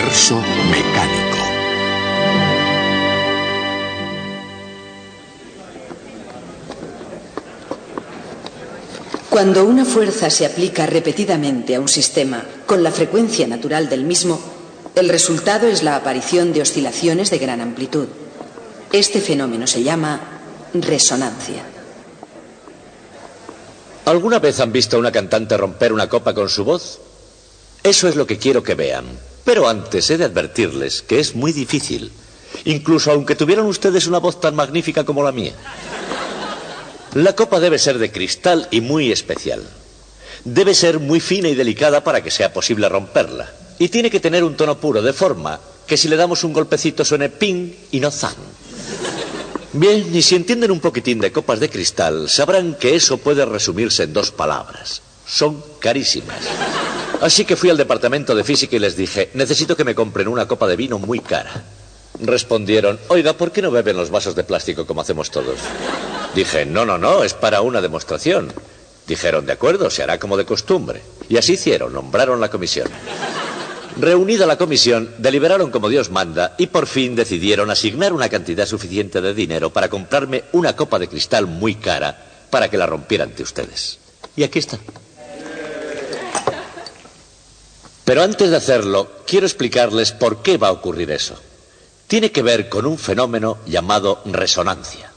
universo mecánico. Cuando una fuerza se aplica repetidamente a un sistema con la frecuencia natural del mismo, el resultado es la aparición de oscilaciones de gran amplitud. Este fenómeno se llama resonancia. ¿Alguna vez han visto a una cantante romper una copa con su voz? Eso es lo que quiero que vean. Pero antes he de advertirles que es muy difícil, incluso aunque tuvieran ustedes una voz tan magnífica como la mía. La copa debe ser de cristal y muy especial. Debe ser muy fina y delicada para que sea posible romperla. Y tiene que tener un tono puro, de forma que si le damos un golpecito suene ping y no zang. Bien, y si entienden un poquitín de copas de cristal, sabrán que eso puede resumirse en 2 palabras. Son carísimas. Así que fui al departamento de física y les dije, necesito que me compren una copa de vino muy cara. Respondieron, oiga, ¿por qué no beben los vasos de plástico como hacemos todos? Dije, no, es para una demostración. Dijeron, de acuerdo, se hará como de costumbre. Y así hicieron, nombraron la comisión. Reunida la comisión, deliberaron como Dios manda y por fin decidieron asignar una cantidad suficiente de dinero para comprarme una copa de cristal muy cara para que la rompiera ante ustedes. Y aquí está. Pero antes de hacerlo, quiero explicarles por qué va a ocurrir eso. Tiene que ver con un fenómeno llamado resonancia.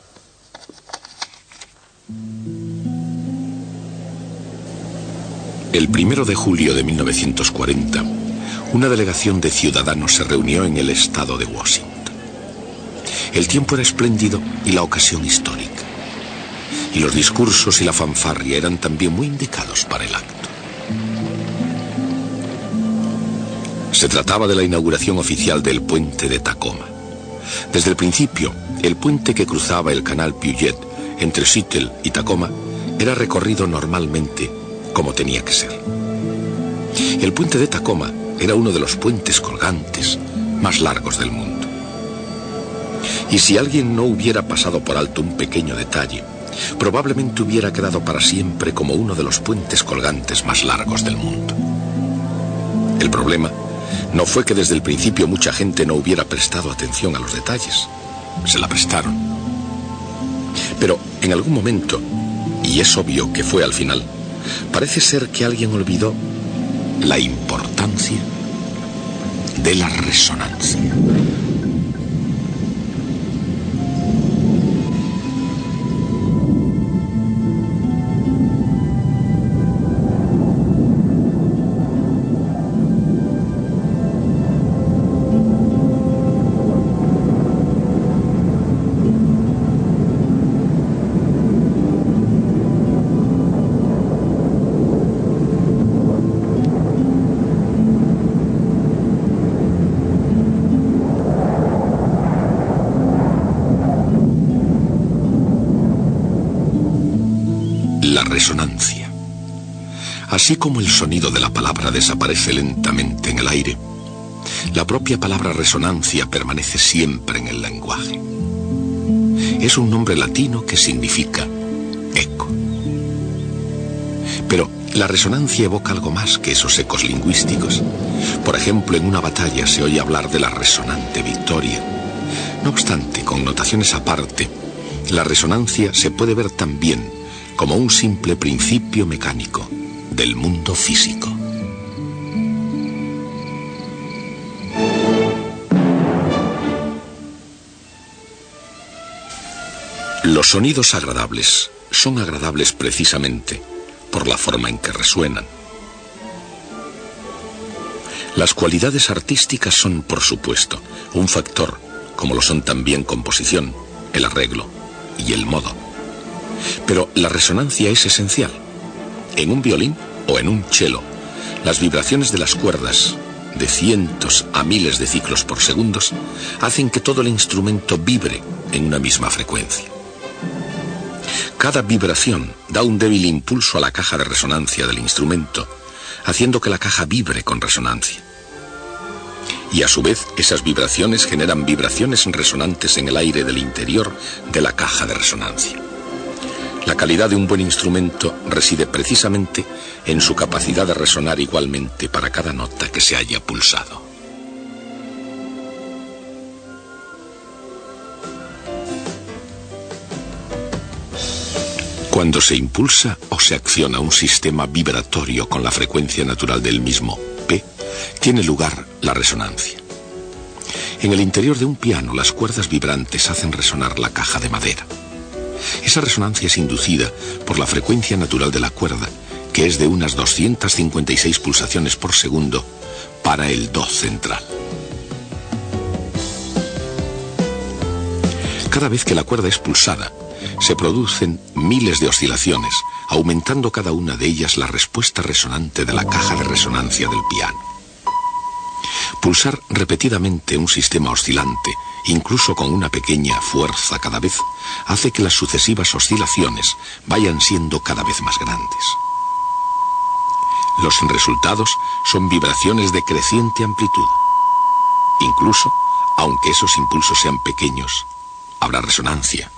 El 1 de julio de 1940, una delegación de ciudadanos se reunió en el estado de Washington. El tiempo era espléndido y la ocasión histórica. Y los discursos y la fanfarria eran también muy indicados para el acto. Se trataba de la inauguración oficial del puente de Tacoma. Desde el principio, el puente que cruzaba el canal Puget entre Seattle y Tacoma era recorrido normalmente como tenía que ser. El puente de Tacoma era uno de los puentes colgantes más largos del mundo. Y si alguien no hubiera pasado por alto un pequeño detalle, probablemente hubiera quedado para siempre como uno de los puentes colgantes más largos del mundo. El problema no fue que desde el principio mucha gente no hubiera prestado atención a los detalles. Se la prestaron. Pero en algún momento, y es obvio que fue al final, parece ser que alguien olvidó la importancia de la resonancia. La resonancia. Así como el sonido de la palabra desaparece lentamente en el aire, la propia palabra resonancia permanece siempre en el lenguaje. Es un nombre latino que significa eco. Pero la resonancia evoca algo más que esos ecos lingüísticos. Por ejemplo, en una batalla se oye hablar de la resonante victoria. No obstante, con notaciones aparte, la resonancia se puede ver también como un simple principio mecánico del mundo físico. Los sonidos agradables son agradables precisamente por la forma en que resuenan. Las cualidades artísticas son, por supuesto, un factor, como lo son también composición, el arreglo y el modo. Pero la resonancia es esencial. En un violín o en un cello, las vibraciones de las cuerdas, de cientos a miles de ciclos por segundos, hacen que todo el instrumento vibre en una misma frecuencia. Cada vibración da un débil impulso a la caja de resonancia del instrumento, haciendo que la caja vibre con resonancia. Y a su vez, esas vibraciones generan vibraciones resonantes en el aire del interior de la caja de resonancia. La calidad de un buen instrumento reside precisamente en su capacidad de resonar igualmente para cada nota que se haya pulsado. Cuando se impulsa o se acciona un sistema vibratorio con la frecuencia natural del mismo, P, tiene lugar la resonancia. En el interior de un piano, las cuerdas vibrantes hacen resonar la caja de madera. Esa resonancia es inducida por la frecuencia natural de la cuerda, que es de unas 256 pulsaciones por segundo para el Do central. Cada vez que la cuerda es pulsada, se producen miles de oscilaciones, aumentando cada una de ellas la respuesta resonante de la caja de resonancia del piano. Pulsar repetidamente un sistema oscilante, incluso con una pequeña fuerza cada vez, hace que las sucesivas oscilaciones vayan siendo cada vez más grandes. Los resultados son vibraciones de creciente amplitud. Incluso, aunque esos impulsos sean pequeños, habrá resonancia.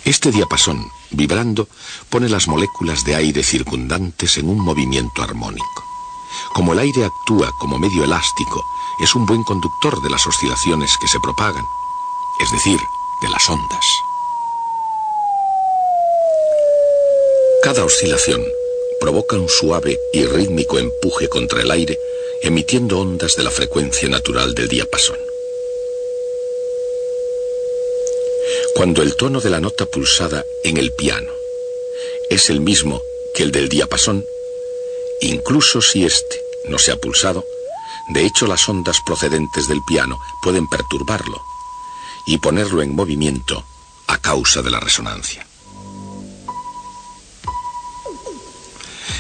Este diapasón, vibrando, pone las moléculas de aire circundantes en un movimiento armónico. Como el aire actúa como medio elástico, es un buen conductor de las oscilaciones que se propagan, es decir, de las ondas. Cada oscilación provoca un suave y rítmico empuje contra el aire, emitiendo ondas de la frecuencia natural del diapasón. Cuando el tono de la nota pulsada en el piano es el mismo que el del diapasón, incluso si éste no se ha pulsado, de hecho las ondas procedentes del piano pueden perturbarlo y ponerlo en movimiento a causa de la resonancia.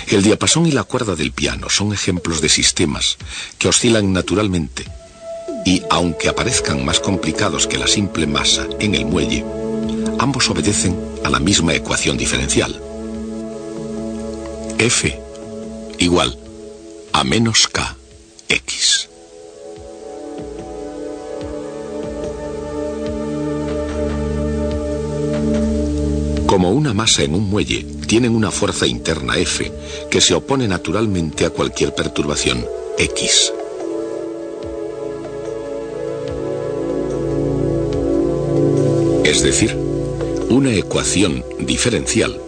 El diapasón y la cuerda del piano son ejemplos de sistemas que oscilan naturalmente y, aunque aparezcan más complicados que la simple masa en el muelle, ambos obedecen a la misma ecuación diferencial. F igual a menos Kx. Como una masa en un muelle, tienen una fuerza interna F que se opone naturalmente a cualquier perturbación X. Es decir, una ecuación diferencial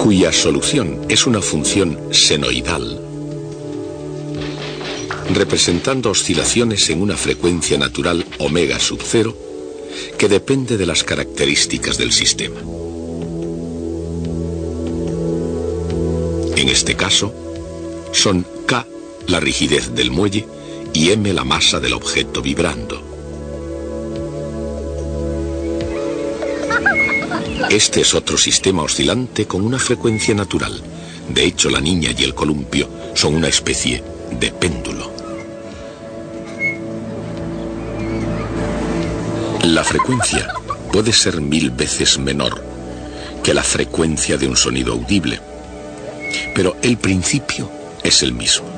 cuya solución es una función senoidal, representando oscilaciones en una frecuencia natural omega sub 0, que depende de las características del sistema. En este caso, son K la rigidez del muelle y M la masa del objeto vibrando. Este es otro sistema oscilante con una frecuencia natural. De hecho, la niña y el columpio son una especie de péndulo. La frecuencia puede ser 1000 veces menor que la frecuencia de un sonido audible, pero el principio es el mismo.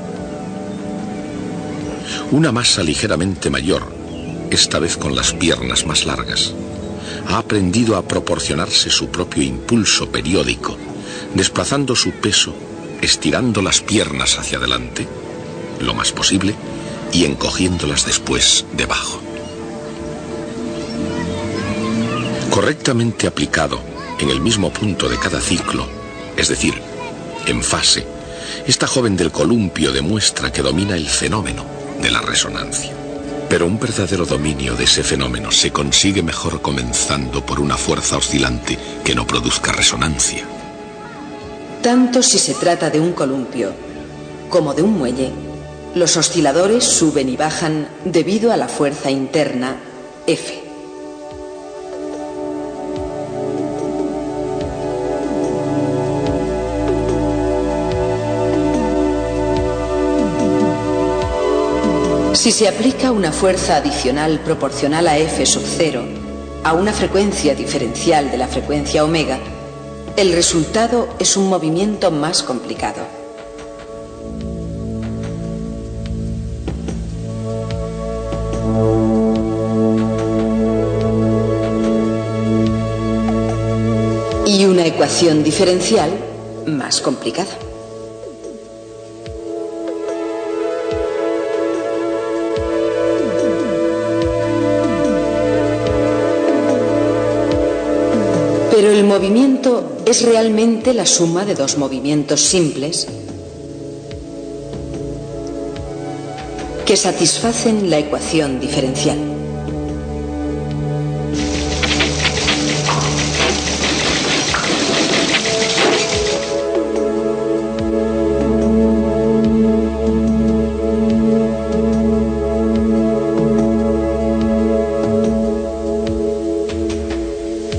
Una masa ligeramente mayor, esta vez con las piernas más largas, ha aprendido a proporcionarse su propio impulso periódico, desplazando su peso, estirando las piernas hacia adelante, lo más posible, y encogiéndolas después debajo. Correctamente aplicado en el mismo punto de cada ciclo, es decir, en fase, esta joven del columpio demuestra que domina el fenómeno de la resonancia. Pero un verdadero dominio de ese fenómeno se consigue mejor comenzando por una fuerza oscilante que no produzca resonancia. Tanto si se trata de un columpio como de un muelle, los osciladores suben y bajan debido a la fuerza interna F. Si se aplica una fuerza adicional proporcional a F sub 0 a una frecuencia diferencial de la frecuencia omega, el resultado es un movimiento más complicado. Y una ecuación diferencial más complicada. El movimiento es realmente la suma de dos movimientos simples que satisfacen la ecuación diferencial.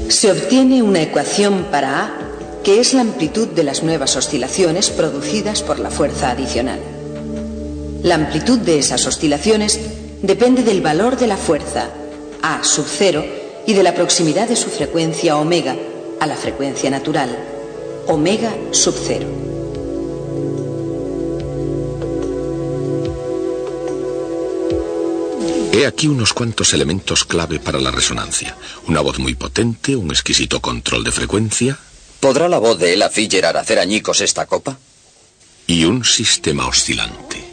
Se obtiene una ecuación para A, que es la amplitud de las nuevas oscilaciones producidas por la fuerza adicional. La amplitud de esas oscilaciones depende del valor de la fuerza, A sub 0, y de la proximidad de su frecuencia omega a la frecuencia natural, omega sub 0. He aquí unos cuantos elementos clave para la resonancia. Una voz muy potente, un exquisito control de frecuencia. ¿Podrá la voz de Ella Fitzgerald hacer añicos esta copa? Y un sistema oscilante.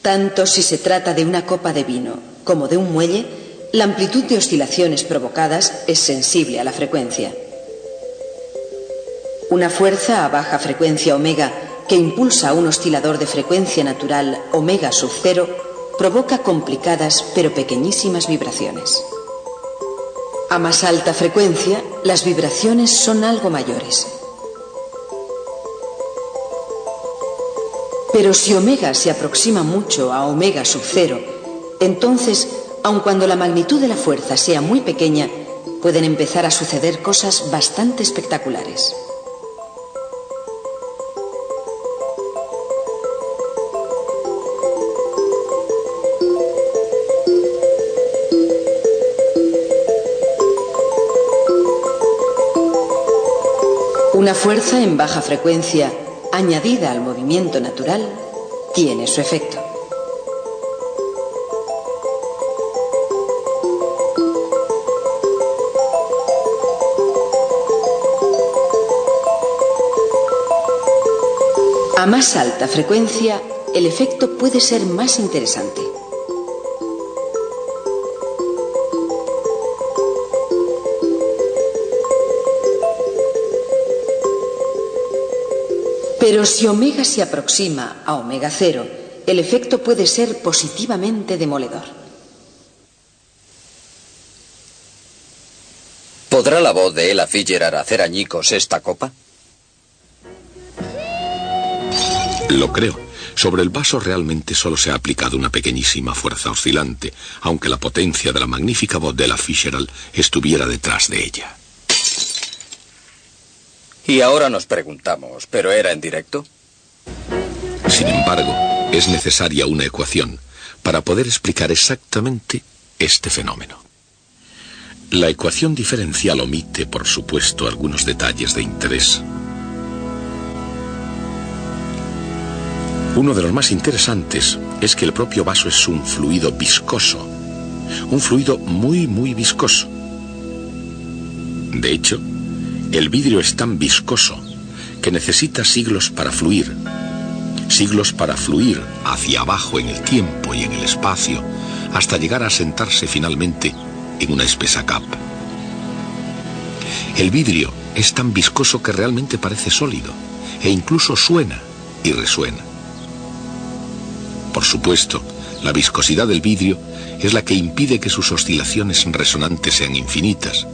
Tanto si se trata de una copa de vino como de un muelle, la amplitud de oscilaciones provocadas es sensible a la frecuencia. Una fuerza a baja frecuencia omega que impulsa a un oscilador de frecuencia natural omega sub 0 provoca complicadas pero pequeñísimas vibraciones. A más alta frecuencia, las vibraciones son algo mayores. Pero si omega se aproxima mucho a omega sub 0, entonces, aun cuando la magnitud de la fuerza sea muy pequeña, pueden empezar a suceder cosas bastante espectaculares. Una fuerza en baja frecuencia, añadida al movimiento natural, tiene su efecto. A más alta frecuencia, el efecto puede ser más interesante. Pero si omega se aproxima a omega 0, el efecto puede ser positivamente demoledor. ¿Podrá la voz de Ella Fitzgerald hacer añicos esta copa? Lo creo. Sobre el vaso realmente solo se ha aplicado una pequeñísima fuerza oscilante, aunque la potencia de la magnífica voz de Ella Fitzgerald estuviera detrás de ella. Y ahora nos preguntamos, ¿pero era en directo? Sin embargo, es necesaria una ecuación para poder explicar exactamente este fenómeno. La ecuación diferencial omite, por supuesto, algunos detalles de interés. Uno de los más interesantes es que el propio vaso es un fluido viscoso, un fluido muy viscoso. De hecho, el vidrio es tan viscoso que necesita siglos para fluir hacia abajo en el tiempo y en el espacio, hasta llegar a sentarse finalmente en una espesa capa. El vidrio es tan viscoso que realmente parece sólido, e incluso suena y resuena. Por supuesto, la viscosidad del vidrio es la que impide que sus oscilaciones resonantes sean infinitas,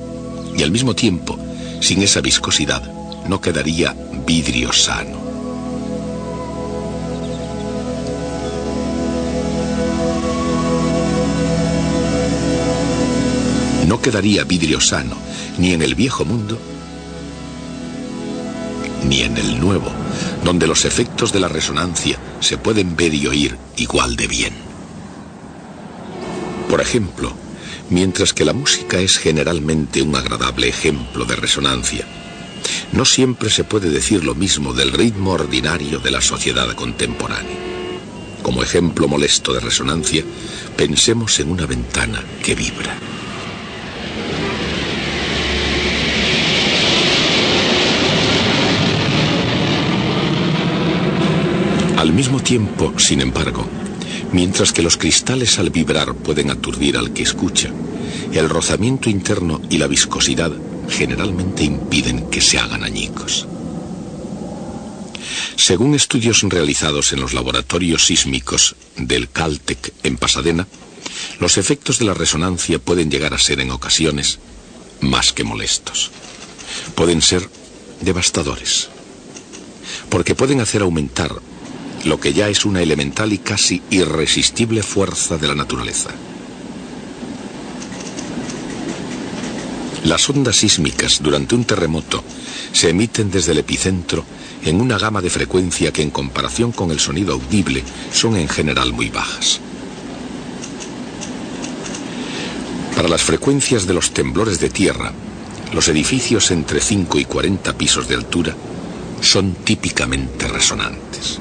y al mismo tiempo, sin esa viscosidad, no quedaría vidrio sano. No quedaría vidrio sano, ni en el viejo mundo, ni en el nuevo, donde los efectos de la resonancia se pueden ver y oír igual de bien. Por ejemplo, mientras que la música es generalmente un agradable ejemplo de resonancia, no siempre se puede decir lo mismo del ritmo ordinario de la sociedad contemporánea. Como ejemplo molesto de resonancia, pensemos en una ventana que vibra. Al mismo tiempo, sin embargo, mientras que los cristales al vibrar pueden aturdir al que escucha, el rozamiento interno y la viscosidad generalmente impiden que se hagan añicos. Según estudios realizados en los laboratorios sísmicos del Caltech en Pasadena, los efectos de la resonancia pueden llegar a ser en ocasiones más que molestos. Pueden ser devastadores, porque pueden hacer aumentar lo que ya es una elemental y casi irresistible fuerza de la naturaleza. Las ondas sísmicas durante un terremoto se emiten desde el epicentro en una gama de frecuencia que en comparación con el sonido audible son en general muy bajas. Para las frecuencias de los temblores de tierra, los edificios entre 5 y 40 pisos de altura son típicamente resonantes.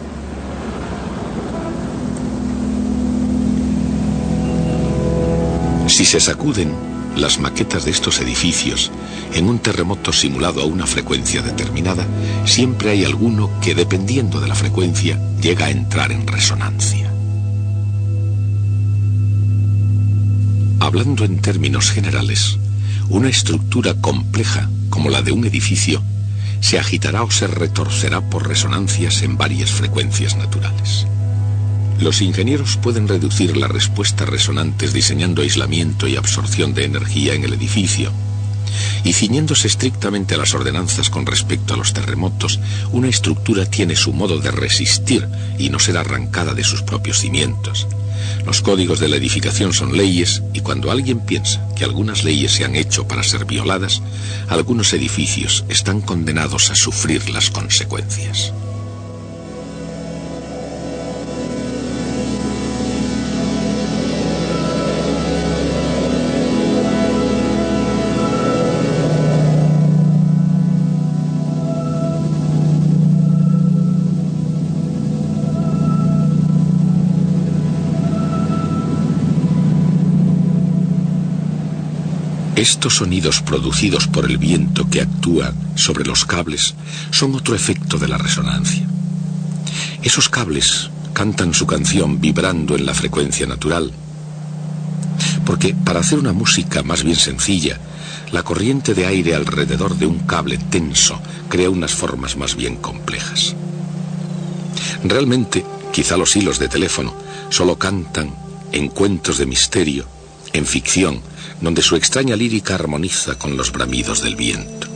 Si se sacuden las maquetas de estos edificios en un terremoto simulado a una frecuencia determinada, siempre hay alguno que, dependiendo de la frecuencia, llega a entrar en resonancia. Hablando en términos generales, una estructura compleja como la de un edificio se agitará o se retorcerá por resonancias en varias frecuencias naturales. Los ingenieros pueden reducir las respuestas resonantes diseñando aislamiento y absorción de energía en el edificio. Y ciñéndose estrictamente a las ordenanzas con respecto a los terremotos, una estructura tiene su modo de resistir y no ser arrancada de sus propios cimientos. Los códigos de la edificación son leyes, y cuando alguien piensa que algunas leyes se han hecho para ser violadas, algunos edificios están condenados a sufrir las consecuencias. Estos sonidos producidos por el viento que actúa sobre los cables son otro efecto de la resonancia. Esos cables cantan su canción vibrando en la frecuencia natural, porque para hacer una música más bien sencilla, la corriente de aire alrededor de un cable tenso crea unas formas más bien complejas. Realmente, quizá los hilos de teléfono solo cantan en cuentos de misterio, en ficción, donde su extraña lírica armoniza con los bramidos del viento.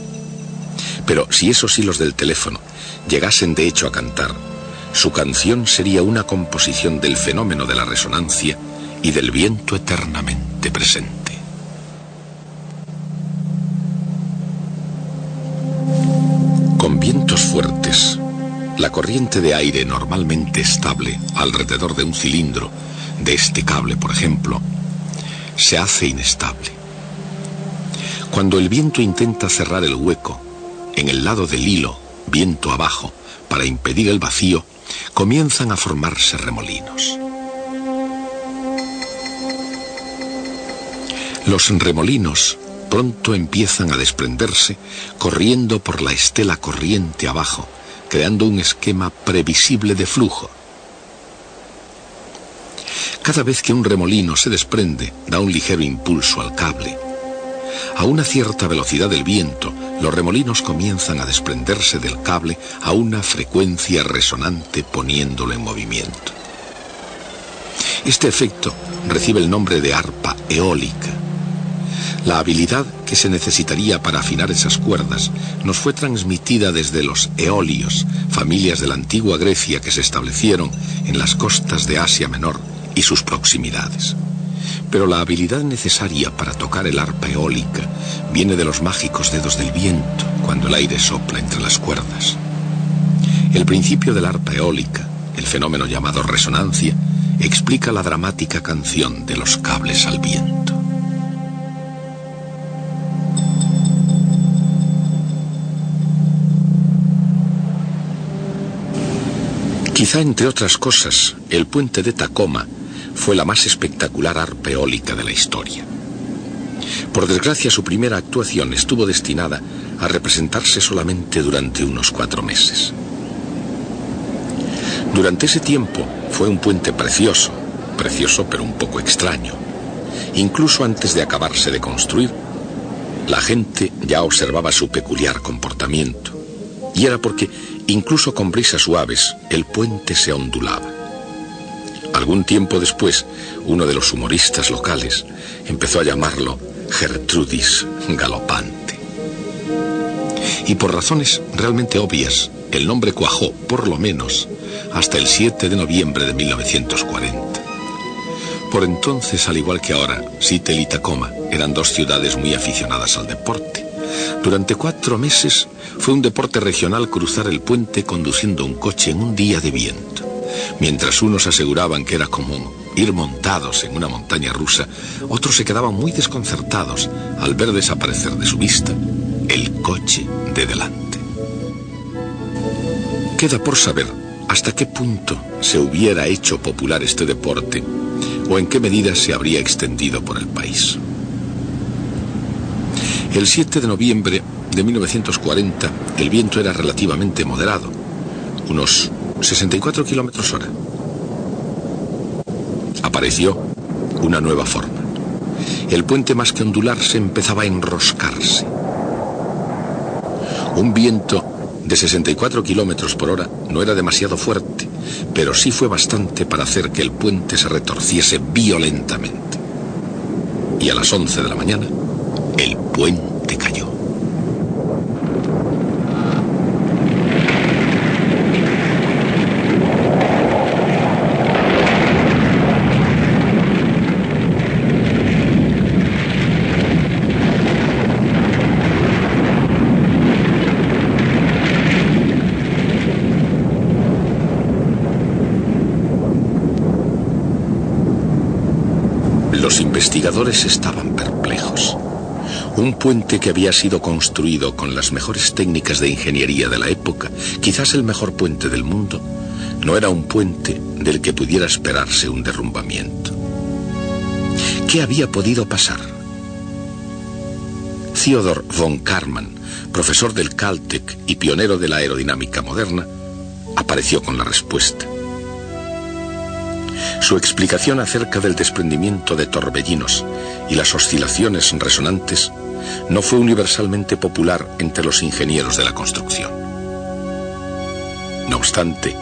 Pero si esos hilos del teléfono llegasen de hecho a cantar, su canción sería una composición del fenómeno de la resonancia y del viento eternamente presente. Con vientos fuertes, la corriente de aire normalmente estable alrededor de un cilindro, de este cable por ejemplo, se hace inestable. Cuando el viento intenta cerrar el hueco en el lado del hilo, viento abajo, para impedir el vacío, comienzan a formarse remolinos. Los remolinos pronto empiezan a desprenderse, corriendo por la estela corriente abajo, creando un esquema previsible de flujo. Cada vez que un remolino se desprende, da un ligero impulso al cable. A una cierta velocidad del viento, los remolinos comienzan a desprenderse del cable a una frecuencia resonante poniéndolo en movimiento. Este efecto recibe el nombre de arpa eólica. La habilidad que se necesitaría para afinar esas cuerdas nos fue transmitida desde los eolios, familias de la antigua Grecia que se establecieron en las costas de Asia Menor y sus proximidades. Pero la habilidad necesaria para tocar el arpa eólica viene de los mágicos dedos del viento cuando el aire sopla entre las cuerdas. El principio del arpa eólica, el fenómeno llamado resonancia, explica la dramática canción de los cables al viento. Quizá entre otras cosas, el puente de Tacoma fue la más espectacular arpa eólica de la historia. Por desgracia, su primera actuación estuvo destinada a representarse solamente durante unos 4 meses. Durante ese tiempo fue un puente precioso pero un poco extraño. Incluso antes de acabarse de construir, La gente ya observaba su peculiar comportamiento, y era porque, incluso con brisas suaves, el puente se ondulaba. Algún tiempo después, uno de los humoristas locales empezó a llamarlo Gertrudis galopante. Y por razones realmente obvias, el nombre cuajó, por lo menos, hasta el 7 de noviembre de 1940. Por entonces, al igual que ahora, Seattle y Tacoma eran dos ciudades muy aficionadas al deporte. Durante 4 meses fue un deporte regional cruzar el puente conduciendo un coche en un día de viento. Mientras unos aseguraban que era como ir montados en una montaña rusa, otros se quedaban muy desconcertados al ver desaparecer de su vista el coche de delante. Queda por saber hasta qué punto se hubiera hecho popular este deporte o en qué medida se habría extendido por el país. El 7 de noviembre de 1940 el viento era relativamente moderado, unos 64 kilómetros hora. Apareció una nueva forma. El puente, más que ondularse, empezaba a enroscarse. Un viento de 64 kilómetros por hora no era demasiado fuerte, pero sí fue bastante para hacer que el puente se retorciese violentamente. Y a las 11 de la mañana, el puente cayó. Los investigadores estaban perplejos. Un puente que había sido construido con las mejores técnicas de ingeniería de la época, quizás el mejor puente del mundo, no era un puente del que pudiera esperarse un derrumbamiento. ¿Qué había podido pasar? Theodor von Karman, profesor del Caltech y pionero de la aerodinámica moderna, apareció con la respuesta. Su explicación acerca del desprendimiento de torbellinos y las oscilaciones resonantes no fue universalmente popular entre los ingenieros de la construcción. No obstante,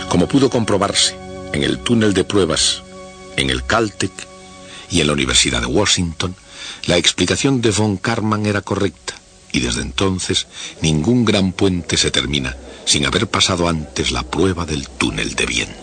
como pudo comprobarse en el túnel de pruebas, en el Caltech y en la Universidad de Washington, la explicación de von Karman era correcta, y desde entonces ningún gran puente se termina sin haber pasado antes la prueba del túnel de viento.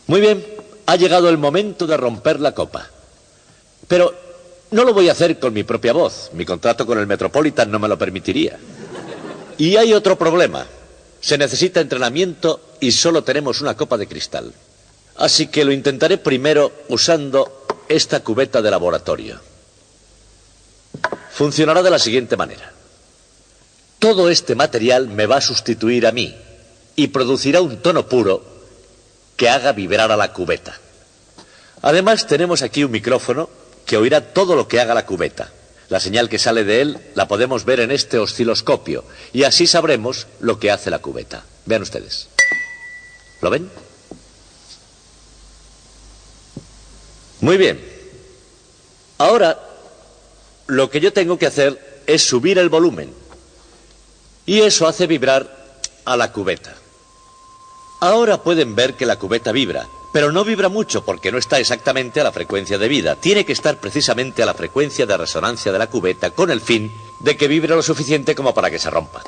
Muy bien, ha llegado el momento de romper la copa. Pero no lo voy a hacer con mi propia voz. Mi contrato con el Metropolitan no me lo permitiría. Y hay otro problema. Se necesita entrenamiento y solo tenemos una copa de cristal. Así que lo intentaré primero usando esta cubeta de laboratorio. Funcionará de la siguiente manera. Todo este material me va a sustituir a mí y producirá un tono puro que haga vibrar a la cubeta. Además, tenemos aquí un micrófono que oirá todo lo que haga la cubeta. La señal que sale de él la podemos ver en este osciloscopio y así sabremos lo que hace la cubeta. Vean ustedes. ¿Lo ven? Muy bien. Ahora, lo que yo tengo que hacer es subir el volumen. Y eso hace vibrar a la cubeta. Ahora pueden ver que la cubeta vibra, Pero no vibra mucho porque no está exactamente a la frecuencia debida. Tiene que estar precisamente a la frecuencia de resonancia de la cubeta con el fin de que vibre lo suficiente como para que se rompa.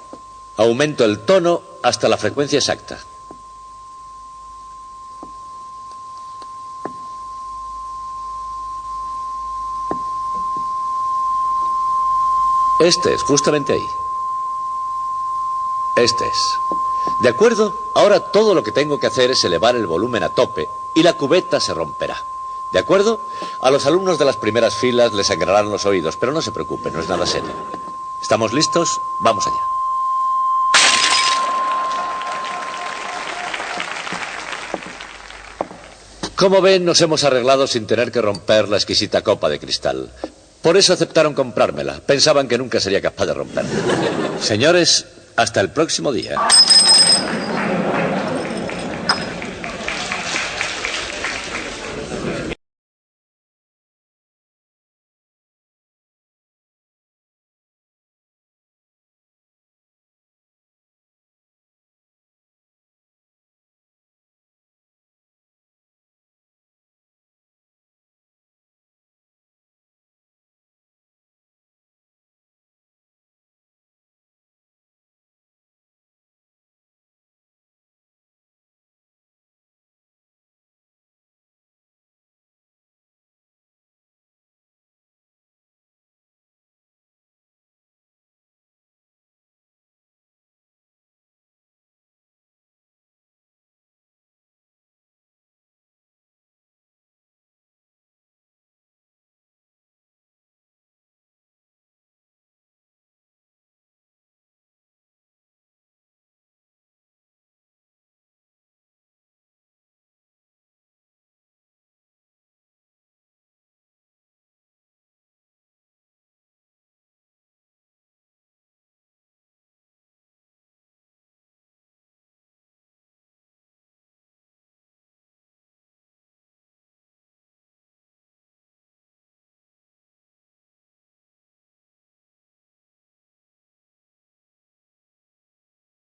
Aumento el tono hasta la frecuencia exacta. Este es, justamente ahí. Este es. ¿De acuerdo? Ahora todo lo que tengo que hacer es elevar el volumen a tope y la cubeta se romperá. ¿De acuerdo? A los alumnos de las primeras filas les sangrarán los oídos, pero no se preocupen, no es nada serio. ¿Estamos listos? Vamos allá. Como ven, nos hemos arreglado sin tener que romper la exquisita copa de cristal. Por eso aceptaron comprármela. Pensaban que nunca sería capaz de romperla. Señores, hasta el próximo día.